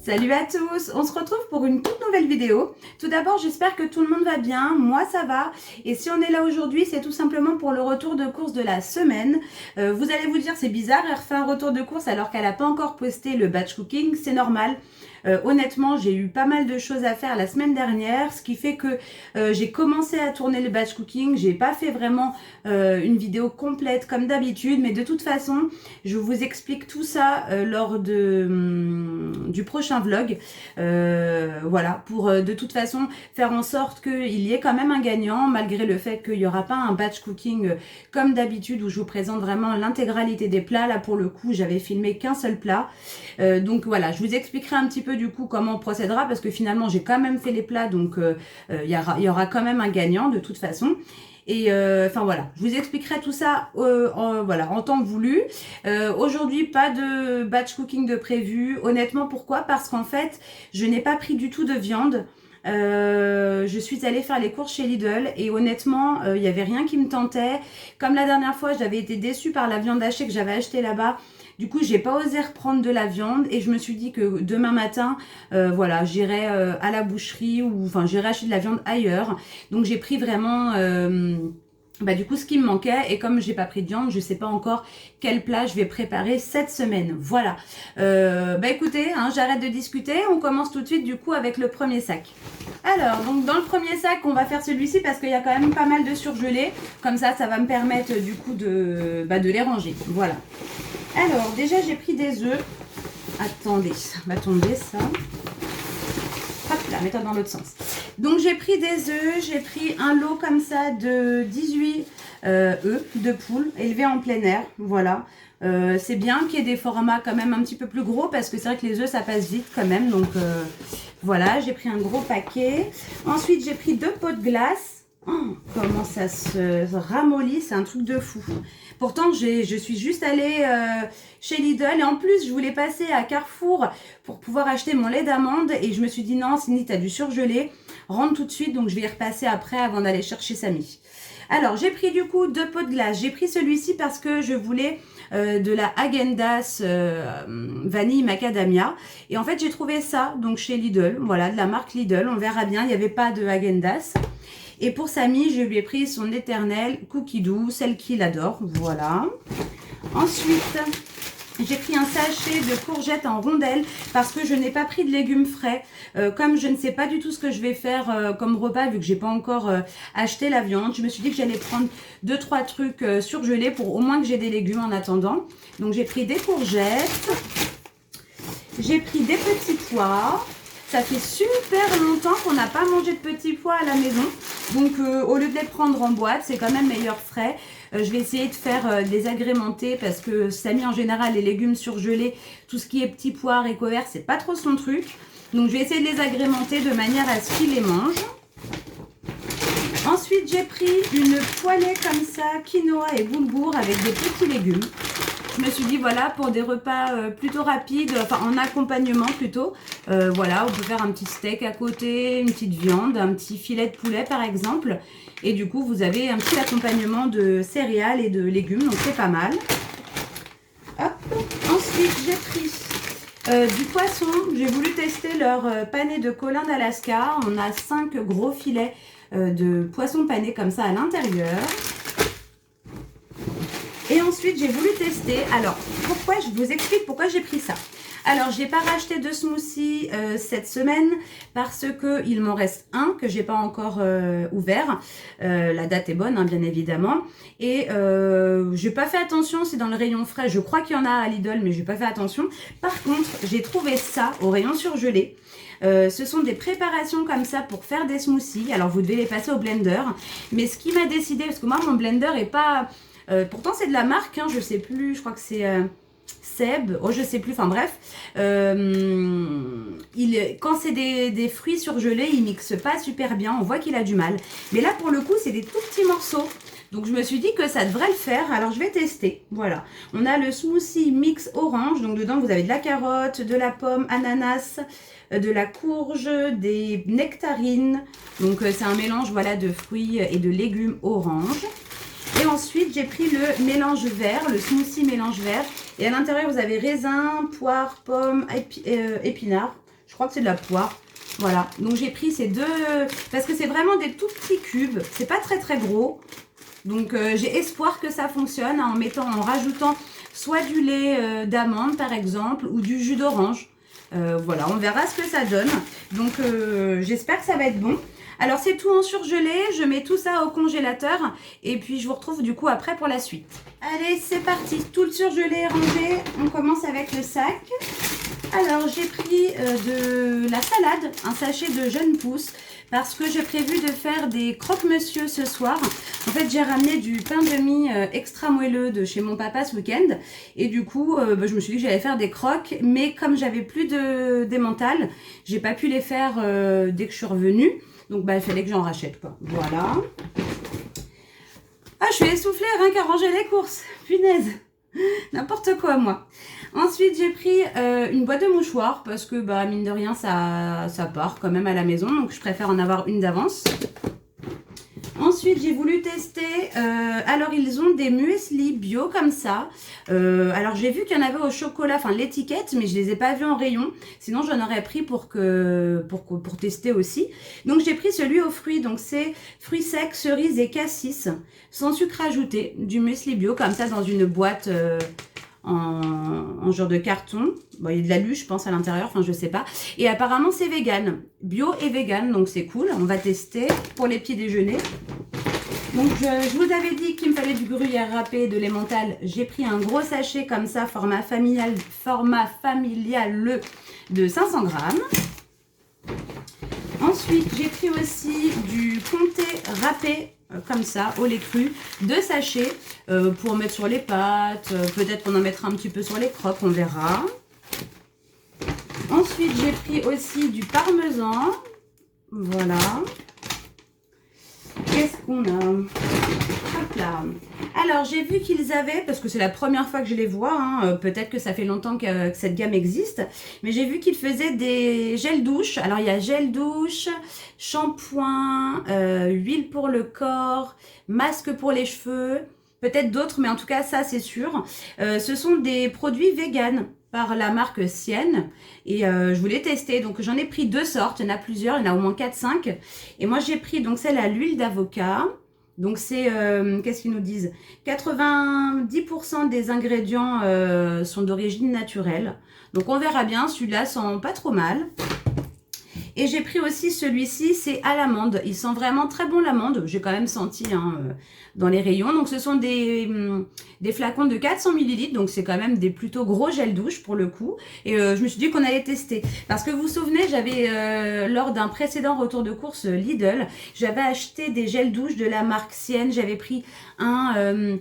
Salut à tous, on se retrouve pour une toute nouvelle vidéo. Tout d'abord, j'espère que tout le monde va bien, moi ça va. Et si on est là aujourd'hui, c'est tout simplement pour le retour de course de la semaine. Vous allez vous dire, c'est bizarre, elle refait un retour de course alors qu'elle n'a pas encore posté le batch cooking, c'est normal. Honnêtement, j'ai eu pas mal de choses à faire la semaine dernière, ce qui fait que j'ai commencé à tourner le batch cooking. J'ai pas fait vraiment une vidéo complète comme d'habitude, mais de toute façon, je vous explique tout ça lors du prochain vlog. Voilà, pour de toute façon faire en sorte qu'il y ait quand même un gagnant, malgré le fait qu'il n'y aura pas un batch cooking comme d'habitude où je vous présente vraiment l'intégralité des plats. Là, pour le coup, j'avais filmé qu'un seul plat. Donc voilà, je vous expliquerai un petit peu du coup comment on procédera parce que finalement j'ai quand même fait les plats, donc il y aura quand même un gagnant de toute façon. Et enfin voilà, je vous expliquerai tout ça voilà, en temps voulu. Aujourd'hui, pas de batch cooking de prévu. Honnêtement, pourquoi? Parce qu'en fait, je n'ai pas pris du tout de viande. Je suis allée faire les courses chez Lidl et honnêtement, il n'y avait rien qui me tentait. Comme la dernière fois, j'avais été déçue par la viande hachée que j'avais achetée là-bas. Du coup, j'ai pas osé reprendre de la viande et je me suis dit que demain matin, voilà, j'irai à la boucherie ou enfin j'irai acheter de la viande ailleurs. Donc j'ai pris vraiment du coup ce qui me manquait, et comme j'ai pas pris de viande, je sais pas encore quel plat je vais préparer cette semaine. Voilà. Écoutez, hein, j'arrête de discuter, on commence tout de suite du coup avec le premier sac. Alors, donc dans le premier sac, on va faire celui-ci parce qu'il y a quand même pas mal de surgelés. Comme ça va me permettre du coup de les ranger. Voilà. Alors, déjà j'ai pris des œufs. Attendez, ça va tomber ça. Hop là, mets-toi dans l'autre sens. Donc j'ai pris des œufs, j'ai pris un lot comme ça de 18 œufs de poule élevés en plein air. Voilà. C'est bien qu'il y ait des formats quand même un petit peu plus gros parce que c'est vrai que les œufs ça passe vite quand même. Donc voilà, j'ai pris un gros paquet. Ensuite j'ai pris 2 pots de glace. Oh, comment ça se ramollit, c'est un truc de fou. Pourtant, je suis juste allée chez Lidl et en plus, je voulais passer à Carrefour pour pouvoir acheter mon lait d'amande et je me suis dit non, Cindy, t'as du surgelé, rentre tout de suite, donc je vais y repasser après avant d'aller chercher Samy. Alors, j'ai pris du coup 2 pots de glace. J'ai pris celui-ci parce que je voulais de la Häagen-Dazs vanille macadamia. Et en fait, j'ai trouvé ça donc chez Lidl, voilà, de la marque Lidl. On verra bien, il n'y avait pas de Häagen-Dazs. Et pour Samy, je lui ai pris son éternel cookie doux, celle qu'il adore. Voilà. Ensuite, j'ai pris un sachet de courgettes en rondelles parce que je n'ai pas pris de légumes frais. Comme je ne sais pas du tout ce que je vais faire comme repas vu que j'ai pas encore acheté la viande, je me suis dit que j'allais prendre 2-3 trucs surgelés pour au moins que j'ai des légumes en attendant. Donc j'ai pris des courgettes, j'ai pris des petits pois. Ça fait super longtemps qu'on n'a pas mangé de petits pois à la maison. Donc au lieu de les prendre en boîte, c'est quand même meilleur frais. Je vais essayer de faire des agrémentés parce que Samy en général, les légumes surgelés, tout ce qui est petits pois, haricots verts, c'est pas trop son truc. Donc je vais essayer de les agrémenter de manière à ce qu'il les mange. Ensuite, j'ai pris une poêlée comme ça, quinoa et boulgour avec des petits légumes. Je me suis dit voilà, pour des repas plutôt rapides, enfin en accompagnement plutôt, voilà, on peut faire un petit steak à côté, une petite viande, un petit filet de poulet par exemple, et du coup vous avez un petit accompagnement de céréales et de légumes, donc c'est pas mal. Hop. Ensuite j'ai pris du poisson, j'ai voulu tester leur pané de colin d'Alaska. On a 5 gros filets de poisson pané comme ça à l'intérieur. Et ensuite, j'ai voulu tester. Alors, pourquoi je vous explique pourquoi j'ai pris ça. Alors, j'ai pas racheté de smoothie cette semaine parce que il m'en reste un que j'ai pas encore ouvert. La date est bonne, hein, bien évidemment. Et j'ai pas fait attention, c'est dans le rayon frais. Je crois qu'il y en a à Lidl, mais j'ai pas fait attention. Par contre, j'ai trouvé ça au rayon surgelé. Ce sont des préparations comme ça pour faire des smoothies. Alors, vous devez les passer au blender. Mais ce qui m'a décidé, parce que moi, mon blender est pas... pourtant c'est de la marque, hein, je sais plus, je crois que c'est Seb, oh je sais plus, enfin bref. Quand c'est des fruits surgelés, il mixe pas super bien, on voit qu'il a du mal. Mais là pour le coup c'est des tout petits morceaux. Donc je me suis dit que ça devrait le faire, alors je vais tester. Voilà, on a le smoothie mix orange, donc dedans vous avez de la carotte, de la pomme, ananas, de la courge, des nectarines. Donc c'est un mélange voilà, de fruits et de légumes orange. Et ensuite, j'ai pris le mélange vert, le smoothie mélange vert. Et à l'intérieur, vous avez raisin, poire, pomme, épinards. Je crois que c'est de la poire. Voilà, donc j'ai pris ces deux, parce que c'est vraiment des tout petits cubes. C'est pas très très gros. Donc j'ai espoir que ça fonctionne en rajoutant soit du lait d'amande par exemple ou du jus d'orange. Voilà, on verra ce que ça donne. Donc j'espère que ça va être bon. Alors c'est tout en surgelé, je mets tout ça au congélateur et puis je vous retrouve du coup après pour la suite. Allez, c'est parti, tout le surgelé est rangé, on commence avec le sac. Alors j'ai pris de la salade, un sachet de jeunes pousses parce que j'ai prévu de faire des croque-monsieur ce soir. En fait j'ai ramené du pain de mie extra moelleux de chez mon papa ce week-end et du coup je me suis dit que j'allais faire des croques, mais comme j'avais plus d'émental, j'ai pas pu les faire dès que je suis revenue. Donc, il fallait que j'en rachète, quoi. Voilà. Ah, je suis essoufflée rien qu'à ranger les courses. Punaise. N'importe quoi, moi. Ensuite, j'ai pris une boîte de mouchoirs parce que, mine de rien, ça part quand même à la maison. Donc, je préfère en avoir une d'avance. Ensuite, j'ai voulu tester, alors ils ont des muesli bio comme ça. Alors j'ai vu qu'il y en avait au chocolat, enfin l'étiquette, mais je les ai pas vus en rayon. Sinon j'en aurais pris pour tester aussi. Donc j'ai pris celui aux fruits, donc c'est fruits secs, cerises et cassis, sans sucre ajouté, du muesli bio comme ça dans une boîte en genre de carton. Bon, il y a de l'alu je pense à l'intérieur, enfin je sais pas. Et apparemment c'est vegan, bio et vegan, donc c'est cool. On va tester pour les petits déjeuners. Donc je vous avais dit qu'il me fallait du gruyère râpé, de l'emmental. J'ai pris un gros sachet comme ça, format familial de 500 grammes. Ensuite j'ai pris aussi du comté râpé comme ça, au lait cru, 2 sachets pour mettre sur les pâtes, peut-être qu'on en mettra un petit peu sur les croques, on verra. Ensuite, j'ai pris aussi du parmesan, voilà. Qu'est-ce qu'on a? Hop là. Alors, j'ai vu qu'ils avaient, parce que c'est la première fois que je les vois, hein, peut-être que ça fait longtemps que cette gamme existe, mais j'ai vu qu'ils faisaient des gels douche. Alors, il y a gel douche, shampoing, huile pour le corps, masque pour les cheveux, peut-être d'autres, mais en tout cas, ça, c'est sûr. Ce sont des produits véganes par la marque Sienne et je voulais tester, donc j'en ai pris 2 sortes, il y en a plusieurs, il y en a au moins 4-5 et moi j'ai pris donc celle à l'huile d'avocat. Donc c'est, qu'est-ce qu'ils nous disent, 90% des ingrédients sont d'origine naturelle, donc on verra bien, celui-là sent pas trop mal. Et j'ai pris aussi celui-ci, c'est à l'amande. Il sent vraiment très bon l'amande. J'ai quand même senti dans les rayons. Donc ce sont des flacons de 400 ml. Donc c'est quand même des plutôt gros gels douche pour le coup. Et je me suis dit qu'on allait tester. Parce que vous vous souvenez, j'avais lors d'un précédent retour de course Lidl, j'avais acheté des gels douche de la marque Sienne. J'avais pris un...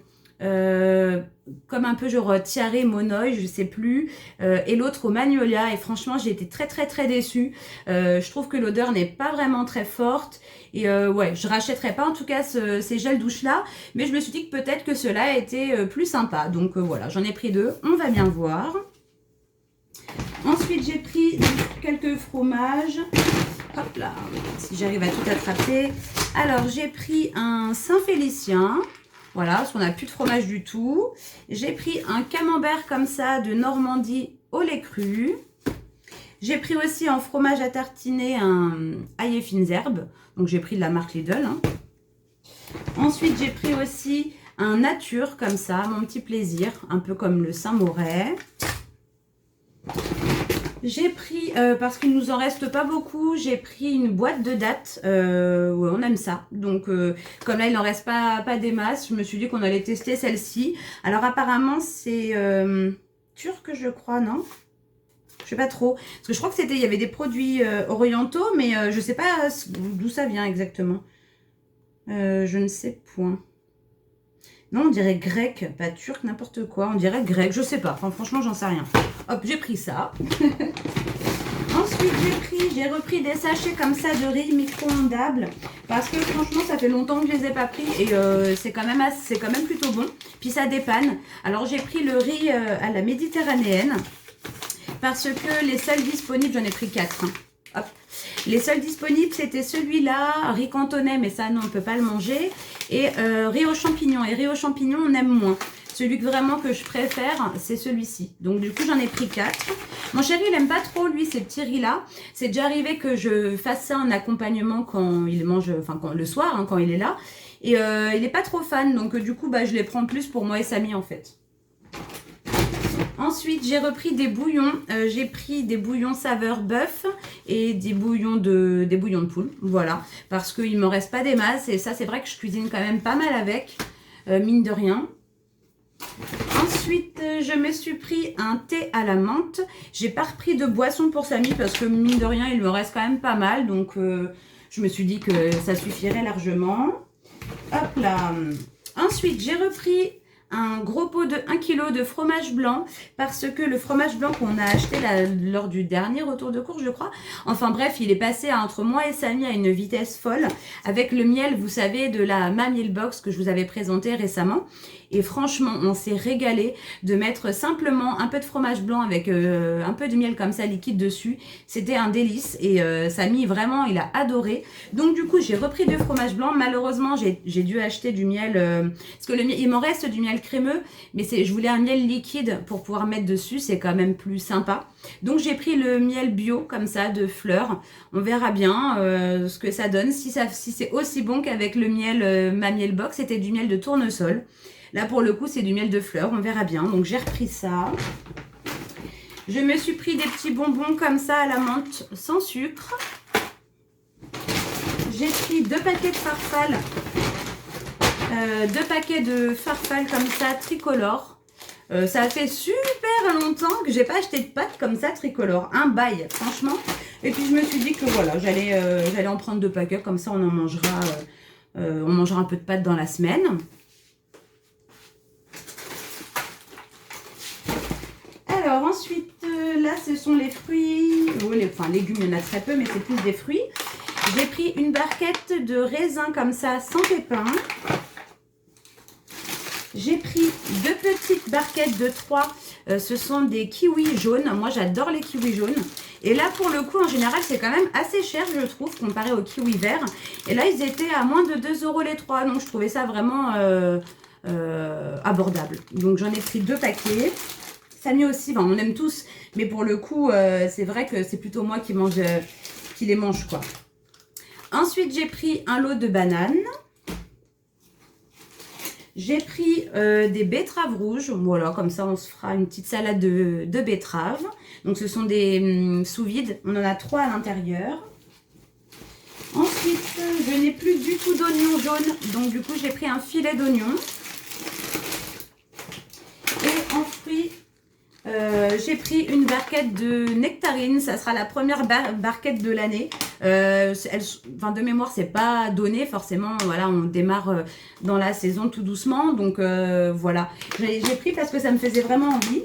comme un peu genre tiare monoï, je sais plus, et l'autre au magnolia, et franchement j'ai été très déçue. Je trouve que l'odeur n'est pas vraiment très forte et ouais, je rachèterai pas en tout cas ces gels douche là, mais je me suis dit que peut-être que cela était plus sympa, donc voilà, j'en ai pris 2, on va bien voir. Ensuite j'ai pris quelques fromages, hop là, si j'arrive à tout attraper. Alors j'ai pris un Saint-Félicien. Voilà, parce qu'on n'a plus de fromage du tout. J'ai pris un camembert comme ça de Normandie au lait cru. J'ai pris aussi en fromage à tartiner un ail et fines herbes. Donc j'ai pris de la marque Lidl. Hein. Ensuite j'ai pris aussi un nature comme ça, mon petit plaisir. Un peu comme le Saint-Moret. J'ai pris, parce qu'il nous en reste pas beaucoup, j'ai pris une boîte de dattes. Ouais, on aime ça. Donc, comme là, il n'en reste pas des masses, je me suis dit qu'on allait tester celle-ci. Alors, apparemment, c'est turc, je crois, non? Je sais pas trop. Parce que je crois que il y avait des produits orientaux, mais je sais pas d'où ça vient exactement. Je ne sais point. Non, on dirait grec, pas turc, n'importe quoi. On dirait grec, je sais pas. Enfin, franchement, j'en sais rien. Hop, j'ai pris ça. Ensuite, j'ai repris des sachets comme ça de riz micro-ondables. Parce que franchement, ça fait longtemps que je les ai pas pris. Et c'est quand même plutôt bon. Puis ça dépanne. Alors, j'ai pris le riz à la méditerranéenne. Parce que les seuls disponibles, j'en ai pris 4. Hein. Hop. Les seuls disponibles, c'était celui-là, riz cantonais, mais ça, non, on ne peut pas le manger. Et riz aux champignons. Et riz aux champignons, on aime moins. Celui que vraiment que je préfère, c'est celui-ci. Donc du coup, j'en ai pris 4. Mon chéri, il aime pas trop, lui, ces petits riz-là. C'est déjà arrivé que je fasse ça en accompagnement quand il mange, enfin le soir, hein, quand il est là. Et il est pas trop fan, donc du coup, bah, je les prends plus pour moi et Samy, en fait. Ensuite, j'ai repris des bouillons. J'ai pris des bouillons saveur bœuf et des bouillons de poule. Voilà, parce qu'il me reste pas des masses. Et ça, c'est vrai que je cuisine quand même pas mal avec, mine de rien. Ensuite, je me suis pris un thé à la menthe. J'ai pas repris de boisson pour Samy parce que mine de rien, il me reste quand même pas mal. Donc, je me suis dit que ça suffirait largement. Hop là. Ensuite, j'ai repris un gros pot de 1 kg de fromage blanc parce que le fromage blanc qu'on a acheté lors du dernier retour de course, je crois. Enfin bref, il est passé entre moi et Samy à une vitesse folle avec le miel, vous savez, de la Ma Miel Box que je vous avais présenté récemment. Et franchement, on s'est régalé de mettre simplement un peu de fromage blanc avec un peu de miel comme ça liquide dessus. C'était un délice et Samy, vraiment, il a adoré. Donc du coup, j'ai repris du fromage blanc. Malheureusement, j'ai dû acheter du miel parce que il m'en reste du miel crémeux, mais je voulais un miel liquide pour pouvoir mettre dessus. C'est quand même plus sympa. Donc j'ai pris le miel bio comme ça de fleurs. On verra bien ce que ça donne. Si c'est aussi bon qu'avec le miel Ma Miel Box, c'était du miel de tournesol. Là, pour le coup, c'est du miel de fleurs. On verra bien. Donc, j'ai repris ça. Je me suis pris des petits bonbons comme ça à la menthe sans sucre. J'ai pris 2 paquets de farfalle. 2 paquets de farfalle comme ça, tricolore. Ça a fait super longtemps que j'ai pas acheté de pâtes comme ça, tricolore. Un bail, franchement. Et puis, je me suis dit que voilà, j'allais en prendre 2 paquets. Comme ça, on mangera un peu de pâtes dans la semaine. Alors ensuite, là ce sont les fruits, enfin légumes, il y en a très peu, mais c'est plus des fruits. J'ai pris une barquette de raisins comme ça, sans pépins. J'ai pris 2 petites barquettes de 3, ce sont des kiwis jaunes. Moi j'adore les kiwis jaunes. Et là pour le coup, en général, c'est quand même assez cher, je trouve, comparé aux kiwis verts. Et là, ils étaient à moins de 2 € les 3, donc je trouvais ça vraiment abordable. Donc j'en ai pris 2 paquets. Samy aussi, enfin, on aime tous, mais pour le coup, c'est vrai que c'est plutôt moi qui les mange, quoi. Ensuite, j'ai pris un lot de bananes. J'ai pris des betteraves rouges. Voilà, comme ça, on se fera une petite salade de betteraves. Donc, ce sont des sous-vide. On en a 3 à l'intérieur. Ensuite, je n'ai plus du tout d'oignons jaunes. Donc, du coup, j'ai pris un filet d'oignon. Et en fruits... j'ai pris une barquette de nectarines, ça sera la première barquette de l'année. Enfin, de mémoire, c'est pas donné forcément. Voilà, on démarre dans la saison tout doucement, donc voilà. J'ai pris parce que ça me faisait vraiment envie.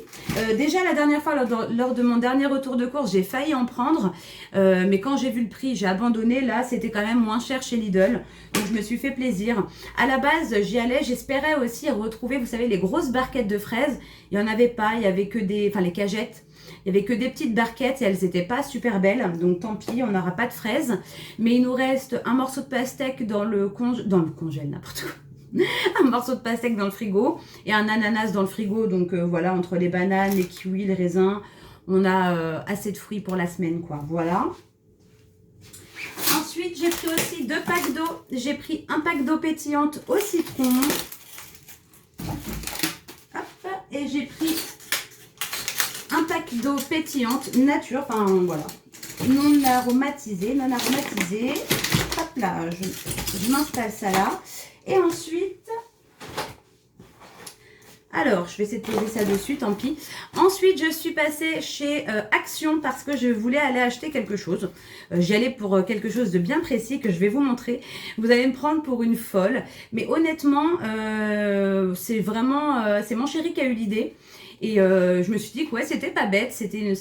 Déjà la dernière fois, lors de mon dernier retour de course, j'ai failli en prendre, mais quand j'ai vu le prix, j'ai abandonné. Là, c'était quand même moins cher chez Lidl, donc je me suis fait plaisir. À la base, j'y allais, j'espérais aussi retrouver, vous savez, les grosses barquettes de fraises. Il n'y en avait pas, il n'y avait que les cagettes. Il n'y avait que des petites barquettes et elles n'étaient pas super belles. Donc tant pis, on n'aura pas de fraises. Mais il nous reste un morceau de pastèque dans le congèle, n'importe quoi. Un morceau de pastèque dans le frigo et un ananas dans le frigo. Donc voilà, entre les bananes, les kiwis, les raisins, on a assez de fruits pour la semaine, quoi. Voilà. Ensuite, j'ai pris aussi 2 packs d'eau. J'ai pris un pack d'eau pétillante au citron. Hop, et j'ai pris un pack d'eau pétillante nature, enfin voilà, non aromatisée. Hop là, je m'installe ça là. Et ensuite, alors je vais essayer de poser ça dessus, tant pis. Ensuite, je suis passée chez Action parce que je voulais aller acheter quelque chose. J'y allais pour quelque chose de bien précis que je vais vous montrer. Vous allez me prendre pour une folle, mais honnêtement, c'est vraiment, c'est mon chéri qui a eu l'idée. Et je me suis dit que ouais, c'était pas bête, c'est une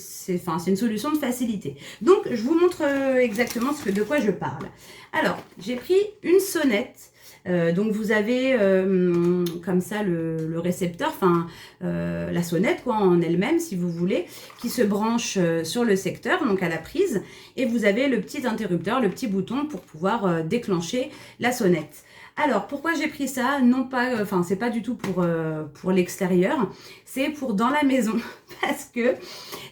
solution de facilité. Donc, je vous montre exactement de quoi je parle. Alors, j'ai pris une sonnette. Donc, vous avez comme ça le récepteur, enfin la sonnette quoi en elle-même, si vous voulez, qui se branche sur le secteur, donc à la prise. Et vous avez le petit interrupteur, le petit bouton pour pouvoir déclencher la sonnette. Alors, pourquoi j'ai pris ça? Non pas, enfin, c'est pas du tout pour l'extérieur, c'est pour dans la maison. Parce que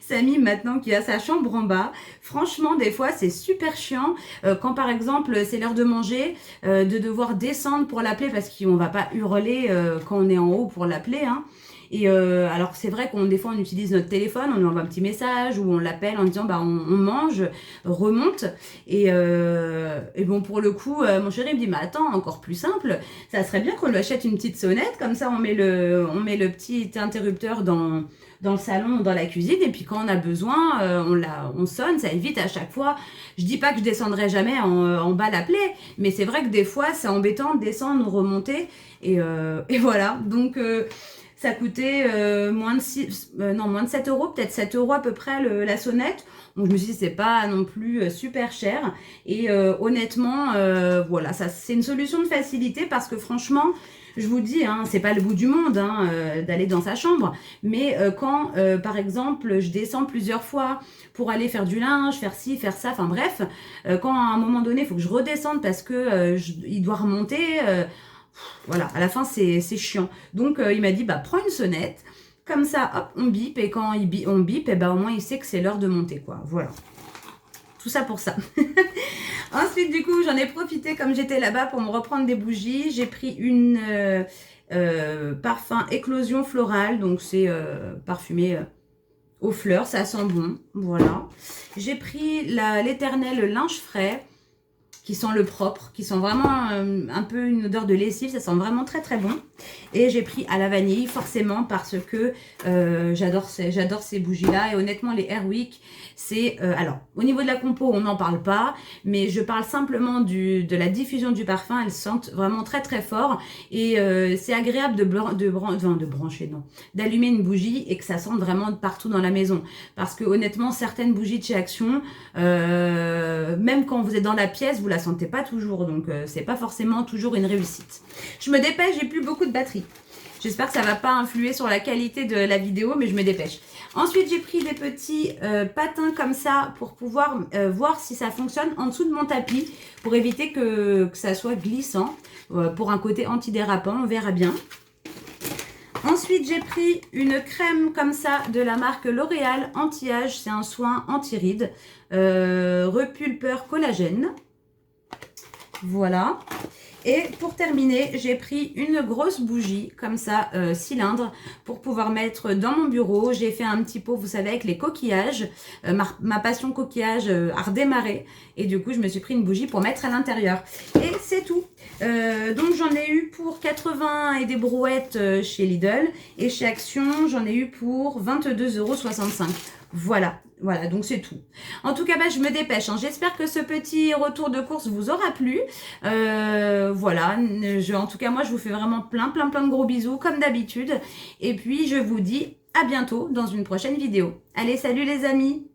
Samy, maintenant qui a sa chambre en bas, franchement, des fois, c'est super chiant. Quand, par exemple, c'est l'heure de manger, de devoir descendre pour l'appeler, parce qu'on va pas hurler quand on est en haut pour l'appeler, hein. Et alors c'est vrai qu'on des fois on utilise notre téléphone, on lui envoie un petit message ou on l'appelle en disant bah on mange, remonte. Et bon pour le coup, mon chéri me dit mais attends, encore plus simple, ça serait bien qu'on lui achète une petite sonnette, comme ça on met le petit interrupteur dans le salon, dans la cuisine, et puis quand on a besoin, on sonne, ça évite à chaque fois. Je dis pas que je descendrai jamais en bas l'appeler, mais c'est vrai que des fois c'est embêtant de descendre, remonter, et voilà. Donc ça coûtait moins de 7 euros, peut-être 7 euros à peu près la sonnette. Donc je me suis dit c'est pas non plus super cher. Et honnêtement, voilà, ça c'est une solution de facilité parce que franchement, je vous dis, hein, c'est pas le bout du monde hein, d'aller dans sa chambre. Mais quand, par exemple, je descends plusieurs fois pour aller faire du linge, faire ci, faire ça, enfin bref, quand à un moment donné, il faut que je redescende parce que il doit remonter. Voilà, à la fin, c'est chiant. Donc, il m'a dit, bah, prends une sonnette. Comme ça, hop, on bip. Et quand on bip, et bah, au moins, il sait que c'est l'heure de monter, quoi. Voilà. Tout ça pour ça. Ensuite, du coup, j'en ai profité comme j'étais là-bas pour me reprendre des bougies. J'ai pris une parfum éclosion florale. Donc, c'est parfumé aux fleurs. Ça sent bon. Voilà. J'ai pris l'éternel linge frais qui sent le propre, qui sent vraiment un peu une odeur de lessive, ça sent vraiment très très bon. Et j'ai pris à la vanille forcément parce que j'adore ces bougies-là. Et honnêtement, les Airwick, c'est... alors, au niveau de la compo, on n'en parle pas, mais je parle simplement de la diffusion du parfum. Elles sentent vraiment très très fort. Et c'est agréable d'allumer une bougie et que ça sente vraiment partout dans la maison. Parce que honnêtement, certaines bougies de chez Action, même quand vous êtes dans la pièce, vous la sentez pas toujours, donc c'est pas forcément toujours une réussite. Je me dépêche, j'ai plus beaucoup de batterie. J'espère que ça va pas influer sur la qualité de la vidéo, mais je me dépêche. Ensuite, j'ai pris des petits patins comme ça pour pouvoir voir si ça fonctionne en dessous de mon tapis, pour éviter que ça soit glissant, pour un côté antidérapant, on verra bien. Ensuite, j'ai pris une crème comme ça de la marque L'Oréal anti-âge. C'est un soin anti-rides, repulpeur collagène. Voilà. Et pour terminer, j'ai pris une grosse bougie, comme ça, cylindre, pour pouvoir mettre dans mon bureau. J'ai fait un petit pot, vous savez, avec les coquillages. Ma passion coquillage a redémarré. Et du coup, je me suis pris une bougie pour mettre à l'intérieur. Et c'est tout. Donc, j'en ai eu pour 80 et des brouettes chez Lidl. Et chez Action, j'en ai eu pour 22,65 €. Voilà, voilà, donc c'est tout. En tout cas, bah, je me dépêche. Hein. J'espère que ce petit retour de course vous aura plu. Voilà, en tout cas, moi, je vous fais vraiment plein de gros bisous, comme d'habitude. Et puis, je vous dis à bientôt dans une prochaine vidéo. Allez, salut les amis!